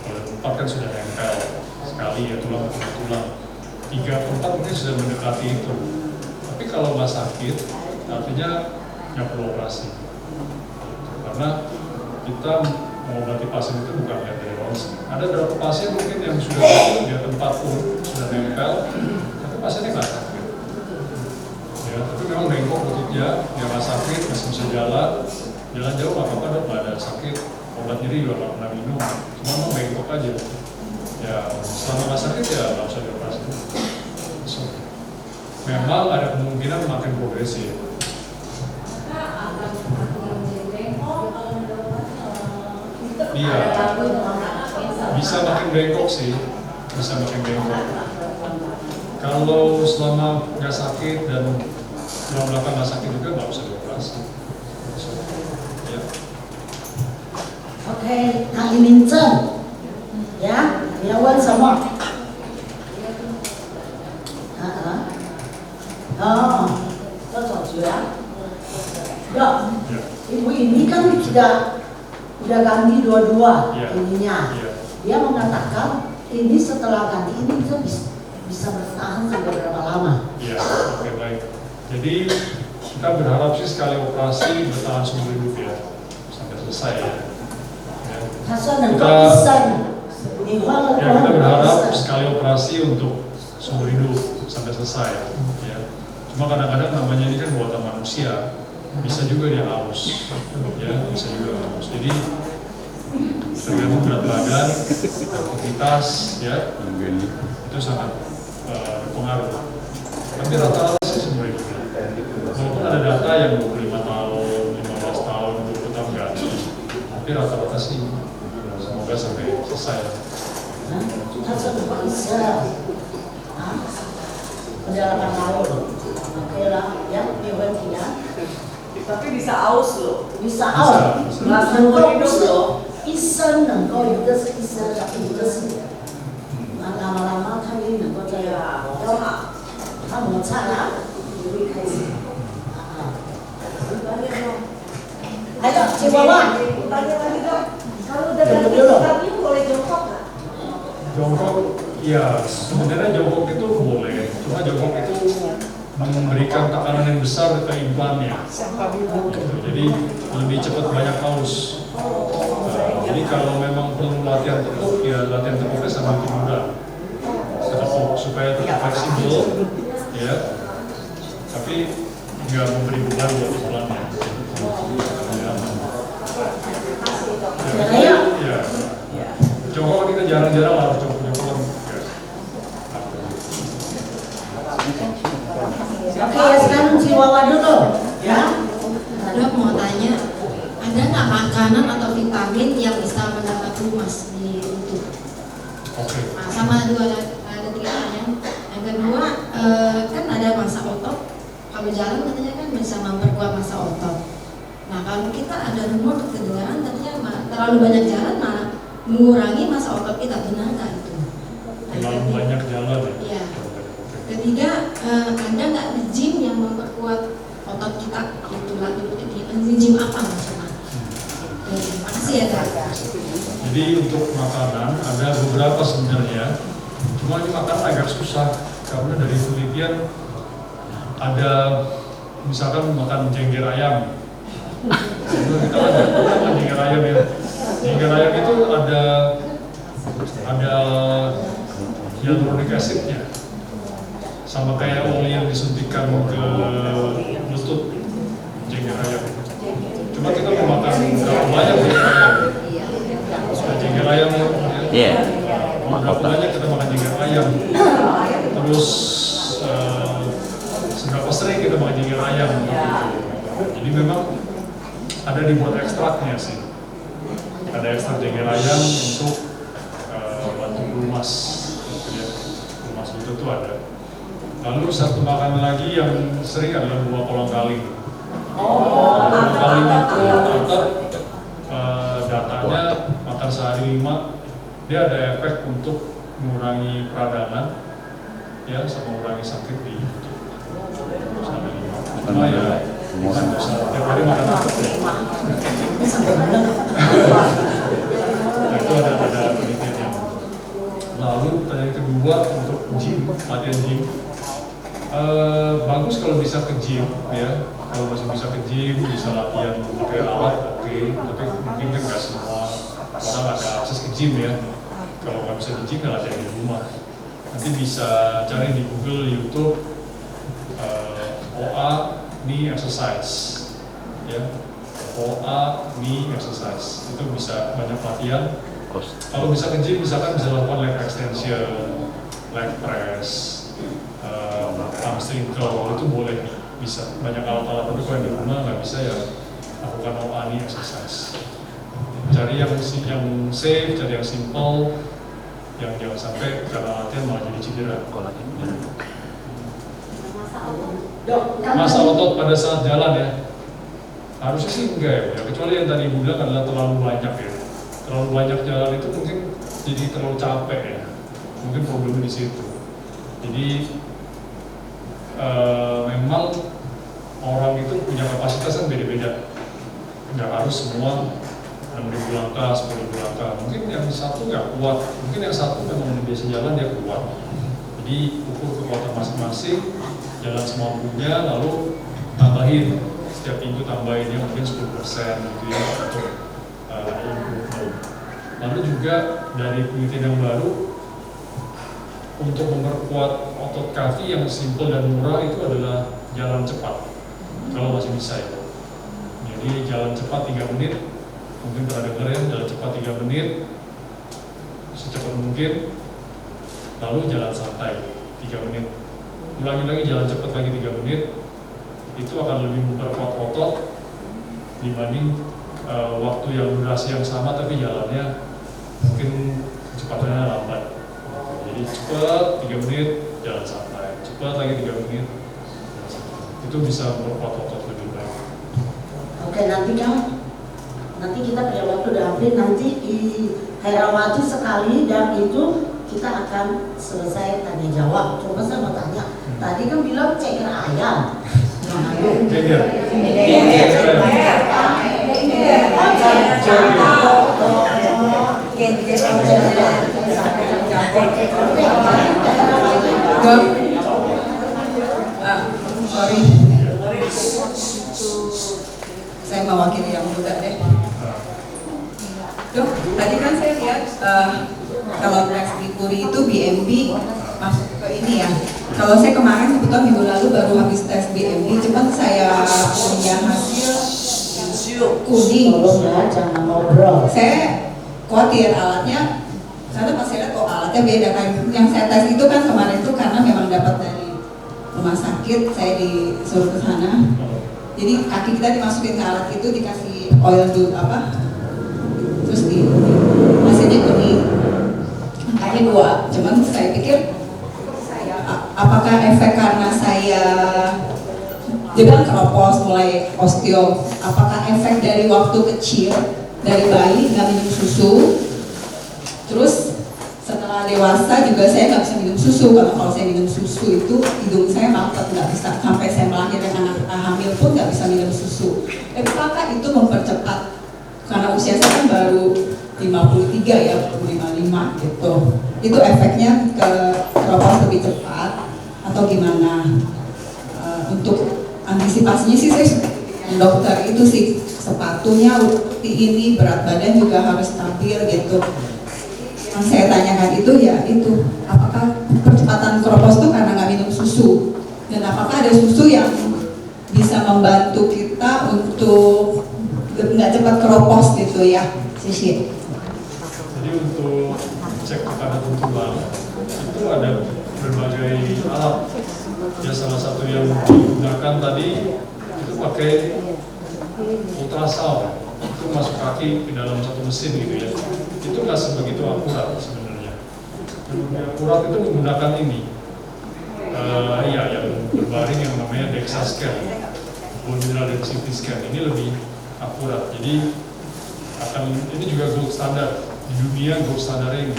A: Kalau 4 kan sudah nempel sekali ya, tulang ketemu tulang. 3, 4 mungkin sudah mendekati itu. Tapi kalau nggak sakit, artinya nggak perlu operasi. Karena kita mengobati pasien itu bukan lihat dari ronsen. Ada beberapa pasien mungkin yang sudah di tempat pun sudah nempel, tapi pasiennya nggak sakit. Ya, tapi memang bengkok lututnya, dia nggak sakit, masih bisa jalan jauh nggak apa-apa dok, nggak ada sakit, obat nyeri juga nggak pernah minum, cuma mau bengkok aja. Ya, selama nggak sakit ya nggak usah dioperasi. So, memang ada kemungkinan makin progresif. Iya, bisa makin bengkok sih, bisa makin bengkok. Kalau selama nggak sakit dan belakang nggak sakit juga nggak usah dioperasi. So, ya.
B: Oke, Kang Iminchen. Ya, Yawan semua. Oh, cocok sudah. Dok,
A: Ya.
B: ibu ini kan udah ganti dua-dua
A: Iya.
B: ininya.
A: Iya.
B: Dia mengatakan ini setelah ganti ini itu bisa bertahan sampai berapa lama?
A: Iya, oke baik. Jadi kita berharap sih sekali operasi bertahan seumur hidup ya, sampai selesai ya. Ya.
B: Hasan dan
A: Kita-
B: Kopisan.
A: Ya, kita berharap sekali operasi untuk seumur hidup sampai selesai. Ya. Cuma kadang-kadang namanya ini kan buatan manusia, bisa juga dia haus, ya bisa juga haus. Jadi tergantung berat badan, aktivitas, ya itu sangat berpengaruh. Tapi rata-rata sih seumur hidup. Walaupun ada data yang 25 tahun, 15 tahun, 20 tahun nggak ada. Tapi rata-rata sih semoga sampai selesai.
B: Hasan dan Kopisan. Udah 8 tahun. Oke lah, ya, Iwan ya.
D: Tapi bisa aus loh.
B: bisa熬，
D: Rasa
B: 能够
D: hidup
B: 不是
D: loh.
B: 一生能够一个是一生，一个是lama-lama 它也能够这样，
D: Iya.
B: 它摩擦了也会开始。还有吉娃娃，
F: Tanya lagi dong, kalau udah ganti stadium boleh jongkok nggak?
A: Jongkok, ya sebenarnya jongkok itu boleh, cuma jongkok itu memberikan tekanan yang besar ke impannya. Gitu. Jadi lebih cepat banyak haus. Jadi kalau memang perlu latihan tekuk, ya latihan tekuknya sama kimura. Tekuk supaya tetap fleksibel, ya. Tapi nggak memberi beban buat jalannya.
B: Ayo.
A: Ya. Jongkok kita jarang-jarang lah jongkok.
B: Oke ya sekarang Chihuahua dulu, ya.
H: Dok mau tanya, ada nggak makanan atau vitamin yang bisa mendapat humas di lutut?
A: Oke.
H: Nah, sama ada 3 pertanyaan. Yang kedua, kan ada masa otot. Kalau jalan katanya kan bisa memperkuat masa otot. Nah kalau kita ada rumor kedengaran katanya terlalu banyak jalan malah mengurangi masa otot kita, benar nggak itu?
A: Terlalu banyak jalan ya.
H: Iya. Ketiga, ada nggak gym yang memperkuat otot kita gitu lagi gym apa maksudnya? Terima kasih ya Kak.
A: Jadi untuk makanan ada beberapa sebenarnya, cuma ini makanan agak susah karena dari penelitian ada misalkan makan jengger ayam. Kita ada makan jengger ayam ya. Jengger ayam itu ada hyaluronic acidnya. Sama kayak oli yang disuntikan ke lutut jengger ayam. Cuma kita mau makan berapa banyak jengger ayam? Jengger ayam, berapa banyak kita makan jengger ayam? Terus seberapa sering kita makan jengger ayam? Jadi memang ada dibuat ekstraknya sih. Ada ekstrak jengger ayam untuk bantu lumas, lumas lutut itu ada. Lalu satu makanan lagi yang sering adalah buah kolang-kaling. Buah kolang-kaling itu datanya makan sehari 5, dia ada efek untuk mengurangi peradangan, ya, sama mengurangi sakit di lutut. Sehari 5. Cuma ya, bisa tiap hari makan apa? Itu ada penelitiannya. Lalu pertanyaan kedua untuk gym, latihan gym. Bagus kalau bisa ke gym ya, kalau masih bisa ke gym, bisa latihan pakai alat, oke. Tapi mungkin kan nggak semua orang ada akses ke gym ya. Kalau nggak bisa di gym, ya latihan di rumah. Nanti bisa cari di Google, YouTube, OA knee exercise ya, OA knee exercise itu bisa banyak latihan. Kalau bisa ke gym, misalkan bisa lakukan leg extension, leg press, hamstring curl, itu boleh, bisa banyak alat-alat. Tapi kalau di rumah nggak bisa ya lakukan OA knee exercise. Cari yang safe, cari yang simple, yang jangan sampai karena latihan malah jadi cedera. Masa otot pada saat jalan ya, harusnya sih enggak ya, kecuali yang tadi Ibu bilang adalah terlalu banyak ya. Terlalu banyak jalan itu mungkin jadi terlalu capek ya, mungkin problemnya di situ. Jadi memang orang itu punya kapasitas yang beda-beda, nggak harus semua 6.000 langkah, 10.000 langkah. Mungkin yang satu nggak kuat, mungkin yang satu memang biasa jalan dia kuat. Jadi ukur kekuatan masing-masing, jalan semampunya, lalu tambahin setiap minggu, tambahin ya mungkin 10% gitu ya untuk improvement. Lalu juga dari penelitian yang baru, untuk memperkuat otot kaki yang simpel dan murah itu adalah jalan cepat, kalau masih bisa ya. Jadi jalan cepat 3 menit, mungkin pernah dengar ya, jalan cepat 3 menit secepat mungkin, lalu jalan santai 3 menit, ulangi lagi jalan cepat lagi 3 menit. Itu akan lebih memperkuat otot dibanding waktu yang durasi yang sama tapi jalannya mungkin kecepatannya lambat. Jadi cepat 3 menit jalan santai, cepat lagi 3 menit jalan santai. Itu bisa memperkuat otot lebih baik.
B: Dan nanti kita punya waktu udah hampir, nanti di Herawati sekali, dan itu kita akan selesai tanya jawab. Coba saya mau tanya, tadi kan bilang ceker ayam.
G: Sorry, saya mewakili yang muda deh. Tuh, tadi kan saya lihat kalau tes di Puri itu BMB masuk ke ini ya. Kalau saya kemarin kebetulan minggu lalu baru habis tes BMB, cuman saya punya hasil kuning.
B: Tolong ya, jangan ngobrol.
G: Saya khawatir alatnya, karena pas saya lihat kok alatnya beda kan. Yang saya tes itu kan kemarin itu karena memang dapat dari rumah sakit, saya disuruh ke sana. Jadi kaki kita dimasukin ke alat itu, dikasih oil dulu terus hasilnya kuning. Angkanya 2. Cuman saya pikir apakah efek karena saya bilang keropos, mulai osteo, apakah efek dari waktu kecil, dari bayi nggak minum susu, terus setelah dewasa juga saya nggak bisa minum susu. Kalau saya minum susu itu hidung saya mampet, nggak bisa, sampai saya melahirkan anak hamil pun nggak bisa minum susu. Apakah itu mempercepat, karena usia saya kan baru 53 ya, 55 gitu, itu efeknya ke keropos lebih cepat atau gimana? Untuk antisipasinya sih saya dokter itu sih, sepatunya ini, berat badan juga harus stabil gitu. Yang saya tanyakan itu ya itu, apakah percepatan keropos itu karena nggak minum susu, dan apakah ada susu yang bisa membantu kita untuk nggak cepat keropos gitu ya, Sisi.
A: Jadi untuk cek tekanan tulang itu ada berbagai alat. Ya, salah satu yang digunakan tadi itu pakai ultrasound, itu masuk kaki ke dalam satu mesin gitu ya. Itu nggak sebegitu akurat sebenarnya. Yang lebih akurat itu menggunakan ini, yang berbaring yang namanya DEXA scan, bone mineral density scan. Ini lebih akurat. Jadi ini juga gold standar di dunia, gold standar ini.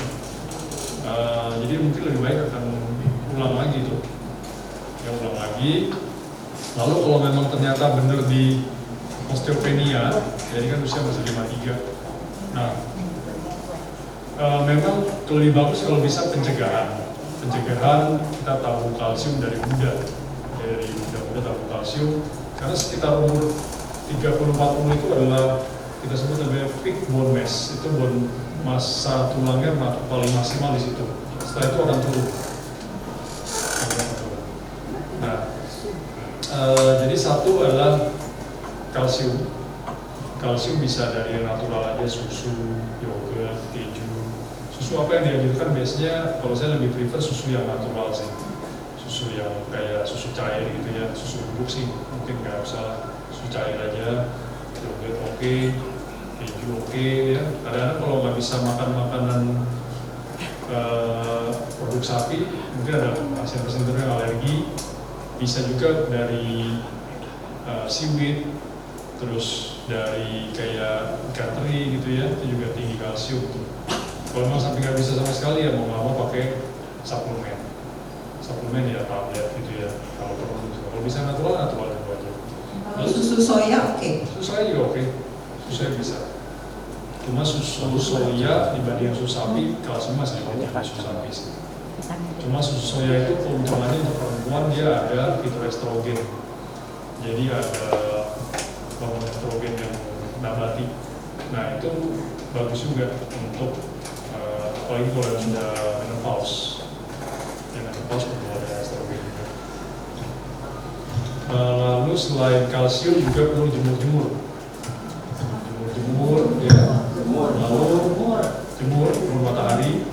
A: Jadi mungkin lebih baik akan ulang lagi tuh. Ya, ulang lagi. Lalu kalau memang ternyata benar di osteopenia, jadi kan usia masih 53. Nah, memang lebih bagus kalau bisa pencegahan. Pencegahan kita tabung kalsium dari muda. Dari muda tabung kalsium. Karena sekitar umur 30-40 itu adalah kita sebut namanya peak bone mass. Itu bone massa tulangnya paling maksimal di situ. Setelah itu akan turun. Nah, jadi satu adalah kalsium. Kalsium bisa dari yang natural aja, susu, yogurt, keju. Susu apa yang dianjurkan biasanya, kalau saya lebih prefer susu yang natural sih. Susu yang kayak susu cair gitu ya, susu bubuk sih mungkin nggak usah, susu cair aja, yogurt oke, keju oke ya. Kadang-kadang kalau nggak bisa makan makanan produk sapi, mungkin ada pasien-pasien yang alergi, bisa juga dari seaweed, terus dari kayak ikan teri gitu ya, itu juga tinggi kalsium tuh. Kalau memang sampai nggak bisa sama sekali ya mau nggak mau pakai suplemen ya, tablet gitu ya, kalau perlu. Kalau bisa natural itu aja.
G: Kalau susu soya oke.
A: Susu soya juga oke, susu soya bisa. Cuma susu soya dibanding susu sapi, kalsium masih lebih tinggi susu sapi sih. Cuma susu soya itu keuntungannya untuk perempuan, dia ada fitoestrogen. Jadi ada hormon estrogen yang nabati. Nah itu bagus juga untuk apalagi kalau sudah menopause. Ya menopause perlu ada estrogen juga. Lalu selain kalsium juga perlu jemur-jemur ya. Lalu jemur matahari.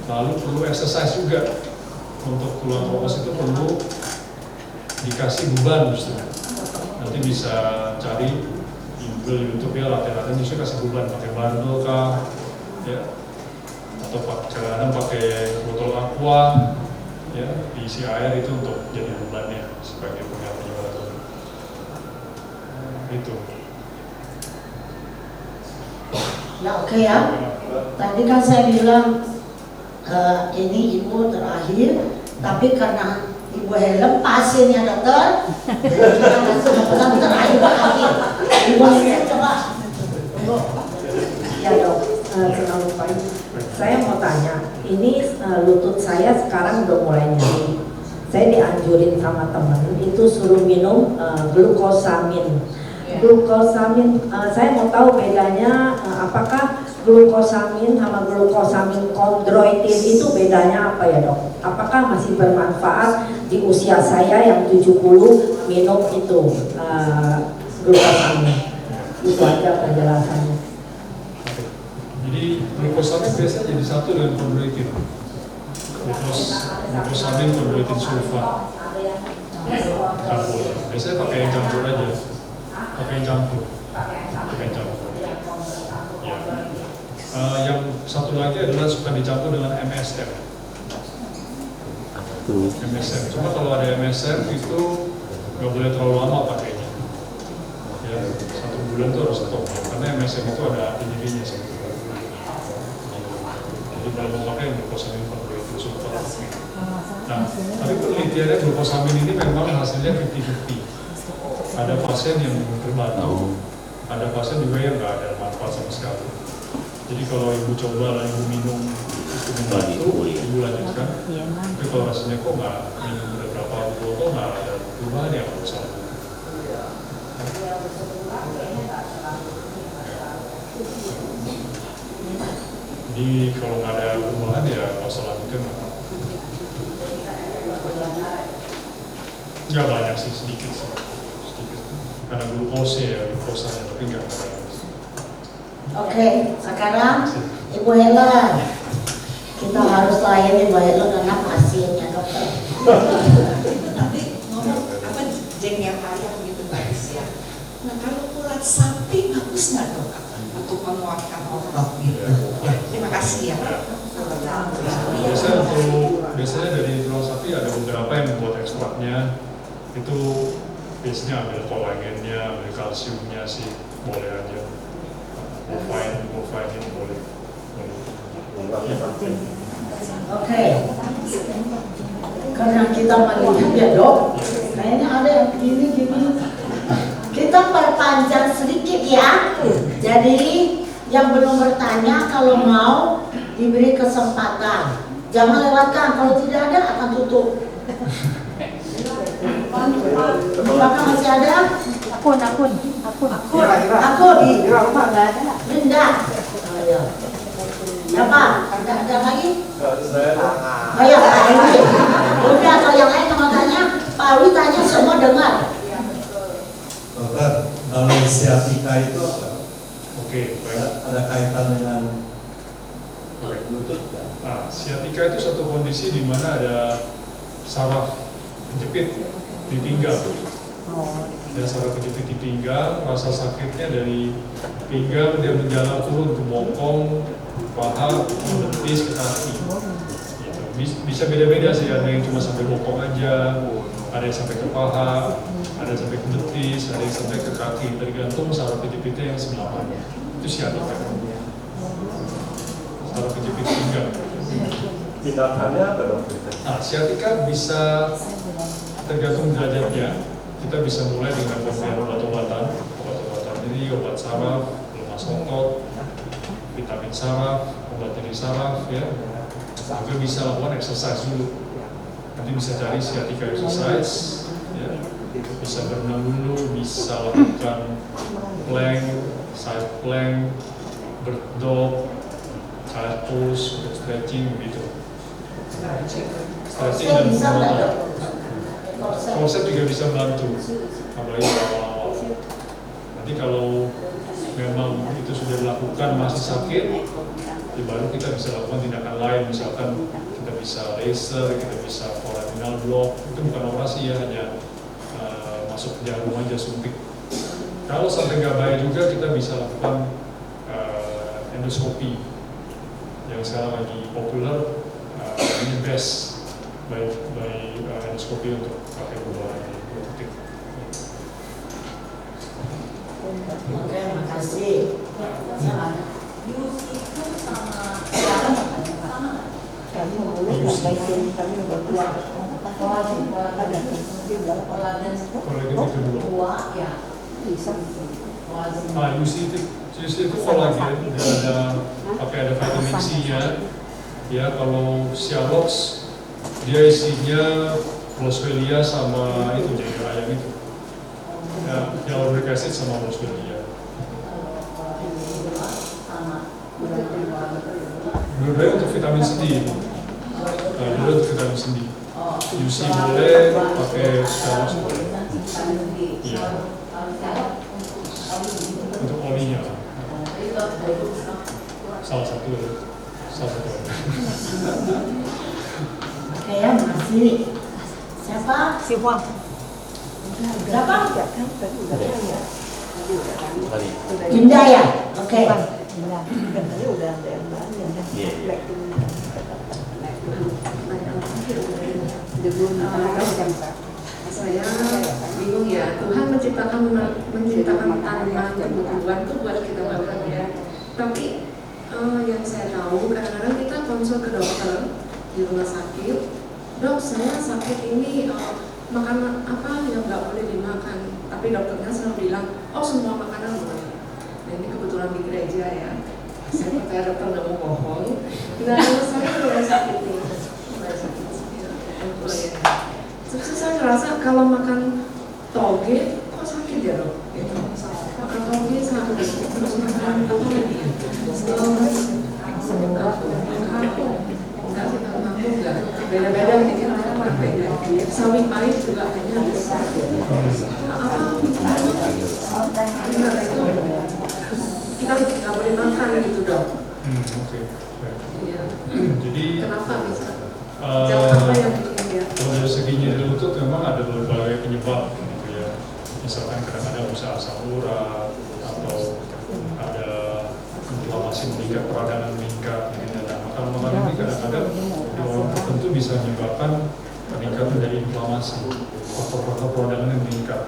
A: Lalu perlu exercise juga. Untuk tulang keropos itu perlu dikasih beban justru. Nanti bisa cari di Google, YouTube ya, latihan justru kasih beban, pakai barbel kah, ya, atau kadang-kadang pakai botol aqua, ya, diisi air itu untuk jadi bebannya sebagai pengganti berat. Itu.
B: Ya oke ya. Tadi kan saya bilang ini ibu terakhir, tapi karena ibu Helen pasiennya dokter, jadi kita langsung pesan terakhir akhir. Ibu Helen coba.
E: Ya dok, selalu pagi. Saya mau tanya, ini lutut saya sekarang udah mulai nyeri. Saya dianjurin sama temen itu suruh minum glukosamin. Glukosamin, saya mau tahu bedanya apakah glukosamin sama glukosamin kondroitin itu bedanya apa ya dok? Apakah masih bermanfaat di usia saya yang 70 minum itu glukosamin? Itu aja penjelasannya.
A: Jadi glukosamin biasanya jadi satu dengan kondroitin. Glukosamin, kondroitin sulfat. Campur. Biasanya pakai yang campur aja. Pakai yang campur. Ya. Yang satu lagi adalah suka dicampur dengan MSM. MSM. Cuma kalau ada MSM itu nggak boleh terlalu lama pakainya. Ya, 1 bulan tuh harus stop. Karena MSM itu ada injurinya sih. Jadi kalau mau pakai glukosamin kondroitin sulfat. Nah, tapi penelitiannya glukosamin ini memang hasilnya 50-50. Ada pasien yang terbantu, ada pasien juga yang nggak ada manfaat sama sekali. Jadi kalau ibu coba ibu minum itu membantu, ibu lanjutkan. Tapi kalau rasanya kok nggak minum beberapa botol nggak ada perubahan yang besar. Jadi kalau nggak ada perubahan ya nggak usah lanjutkan. Nggak banyak sih, sedikit. Karena glukosanya, tapi nggak banyak.
B: Oke, sekarang Ibu Helen, kita harus layani Ibu Helen karena pasiennya dokter.
D: Nanti ngomong apa jengnya ayam gitu guys ya. Nah kalau urat sapi bagus nggak dok? Untuk menguatkan otot gitu. Ya, terima kasih ya.
A: Biasanya dari tulang sapi ada beberapa yang membuat ekstraknya itu biasanya ambil kolagennya, ambil kalsiumnya sih boleh aja. Bovine ini boleh.
B: Oke. Karena kita melihat ya dok, kayaknya ada yang gini. Kita perpanjang sedikit ya. Jadi yang belum bertanya kalau mau diberi kesempatan, jangan lewatkan. Kalau tidak ada akan tutup. Apakah masih ada?
F: Akun.
B: Di rumah nggak ada. Linda. Oh, ya. Siapa? Ada lagi? Oh ya, Pak Ewi. Udah, kalau yang lain mau tanya, Pak Ewi tanya semua dengar.
C: Dokter, kalau siatika itu apa?
A: Oke, baik.
C: Ada kaitan dengan
A: lutut. Nah, siatika itu satu kondisi di mana ada saraf kejepit di pinggang. Ada saraf kejepit di pinggang, rasa sakitnya dari pinggang dia menjalar turun ke bokong, paha, betis, ke kaki. Gitu. Bisa beda-beda sih, ada yang cuma sampai bokong aja, ada yang sampai ke paha, ada yang sampai ke betis, ada yang sampai ke kaki, tergantung saraf kejepitnya yang sebelah mana. Itu siatika. Saraf kejepit pinggang.
C: tindakannya apa dokter?
A: Nah, siatika bisa tergantung derajatnya. Kita bisa mulai dengan pemberian obat-obatan. Ini obat saraf, lemas otot, vitamin saraf, obat nyeri saraf, ya. Juga bisa lakukan exercise dulu. Nanti bisa cari sciatica exercise, ya. Bisa berenang dulu, bisa lakukan plank, side plank, bird dog, child pose, untuk stretching begitu. Stretching dan penguatan. Konsep juga bisa bantu, apalagi awal-awal. Nanti kalau memang itu sudah dilakukan masih sakit, ya baru kita bisa lakukan tindakan lain. Misalkan kita bisa laser, kita bisa foraminal block. Itu bukan operasi ya, hanya masuk jarum aja, suntik. Kalau sampai nggak baik juga, kita bisa lakukan endoskopi yang sekarang lagi populer. Ini best by endoskopi untuk pakai bola robotik.
B: Oke, makasih.
F: Yus itu sama siapa sama
I: Kami memulai sampai kami berdua.
F: kolagen
A: kedua.
F: ya
I: Bisa.
A: UC itu kolagen, ada vitamin C-nya. Ya, kalau Cialox dia isinya Boswellia sama itu jadi ayam itu. Ya, hyaluronic acid sama Boswellia. Dua-duanya untuk vitamin C. Dua untuk vitamin C. UC boleh, pakai Cialox boleh. Iya. Untuk olinya. Salah satu.
B: Oke ya, masih siapa?
I: Si Huang.
B: Berapa?
I: Kan tadi udah ya.
B: Dinda ya? Oke.
I: Nah, kan tadi udah ada yang banyak.
J: Saya bingung ya, Tuhan menciptakan tanaman tumbuhan itu buat kita makan ya. Tapi yang saya tahu kadang-kadang kita konsul ke dokter di rumah sakit, dok saya sakit ini makanan apa yang nggak boleh dimakan, tapi dokternya selalu bilang, oh semua makanan boleh. Nah ini kebetulan di gereja ya, saya percaya dokter nggak mau bohong. Nah saya mulai sakit nih, Terus saya ngerasa kalau makan toge kok sakit ya dok? Gitu. Makan toge sakit, terus makan apa lagi? Enggak sih, kalau aku enggak. Beda-beda ini orang beda. Sawi pahit juga kayaknya bisa. Gimana itu? Kita nggak boleh makan gitu dok.
A: Oke.
J: Iya.
A: Jadi
J: kenapa bisa? Jangan apa yang bikin dia?
A: Kalau dari segi nyeri lutut memang ada berbagai penyebab gitu ya. Misalkan kadang-kadang bisa asam urat atau ada inflamasi meningkat, peradangan meningkat gitu. Nah, makanan-makanan ini kadang-kadang di orang tertentu bisa menyebabkan peningkatan dari inflamasi, faktor-faktor peradangan yang meningkat.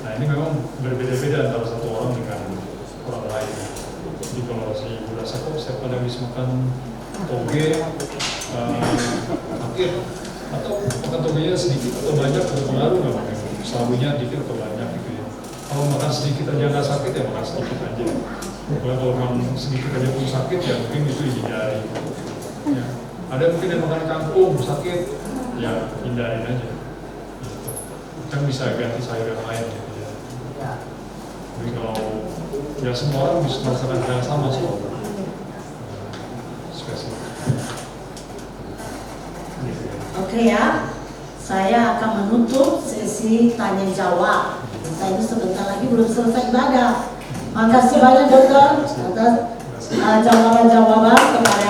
A: Nah ini memang berbeda-beda antara satu orang dengan orang lain. Jadi kalau si ibu rasa kok saya pada habis makan toge sakit, atau makan togenya sedikit atau banyak berpengaruh nggak pakai sawinya dikit atau banyak gitu ya. Kalau makan sedikit aja nggak sakit ya makan sedikit aja. Kalau makan sedikit aja pun sakit ya mungkin itu dihindari. Ya. Ada mungkin yang makan kangkung sakit, ya hindarin aja. Gitu. Kan bisa ganti sayur yang lain gitu ya. Jadi kalau ya semua orang bisa merasakan hal yang sama soal spesifik.
B: Oke ya, saya akan menutup sesi tanya jawab. Kita ini sebentar lagi belum selesai ibadah. Makasih banyak dokter atas jawaban-jawaban kepada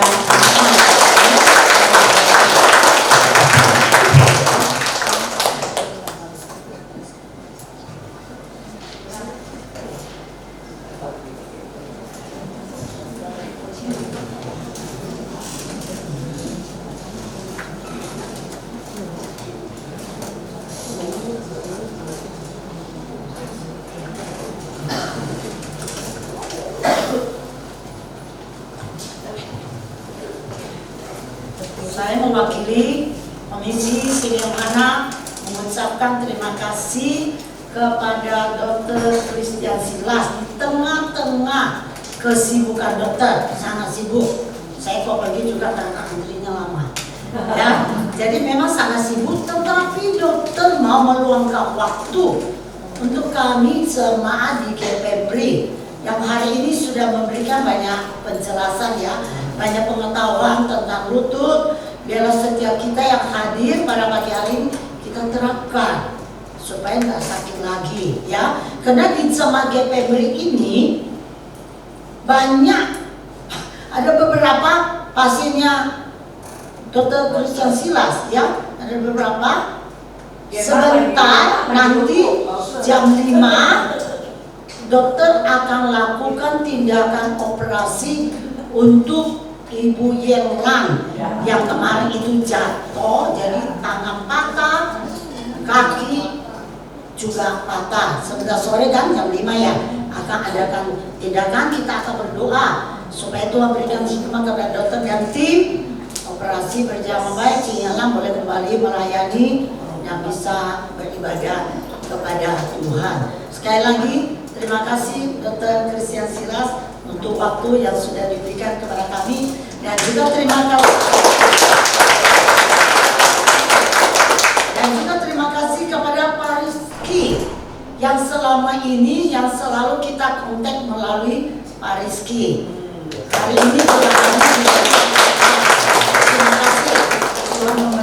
B: saya mewakili Komisi Sidang Anak mengucapkan terima kasih kepada Dr. Christian Silas di tengah-tengah kesibukan dokter, sangat sibuk. Saya kok pergi juga karena antrinya lama. Ya, jadi memang sangat sibuk, tetapi dokter mau meluangkan waktu untuk kami jemaat di GPBRI yang hari ini sudah memberikan banyak penjelasan ya, banyak pengetahuan tentang lutut. Biarlah setiap kita yang hadir pada pagi hari ini kita terapkan supaya nggak sakit lagi ya. Karena di jemaat GPBRI ini banyak, ada beberapa pasiennya Dr. Christian Silas ya, ada beberapa. Sebentar nanti jam 5 dokter akan lakukan tindakan operasi untuk Ibu Yenlan yang kemarin itu jatuh, jadi tangan patah, kaki juga patah. Sebentar sore kan jam 5 ya akan adakan tindakan, kita akan berdoa supaya Tuhan berikan hikmat kepada dokter dan tim operasi berjalan baik, Cinyalang boleh kembali melayani yang bisa beribadah kepada Tuhan. Sekali lagi terima kasih Dr. Christian Silas untuk waktu yang sudah diberikan kepada kami, dan juga terima kasih kepada Pak Rizky yang selama ini yang selalu kita kontak melalui Pak Rizky. Hari ini juga kami terima kasih Tuhan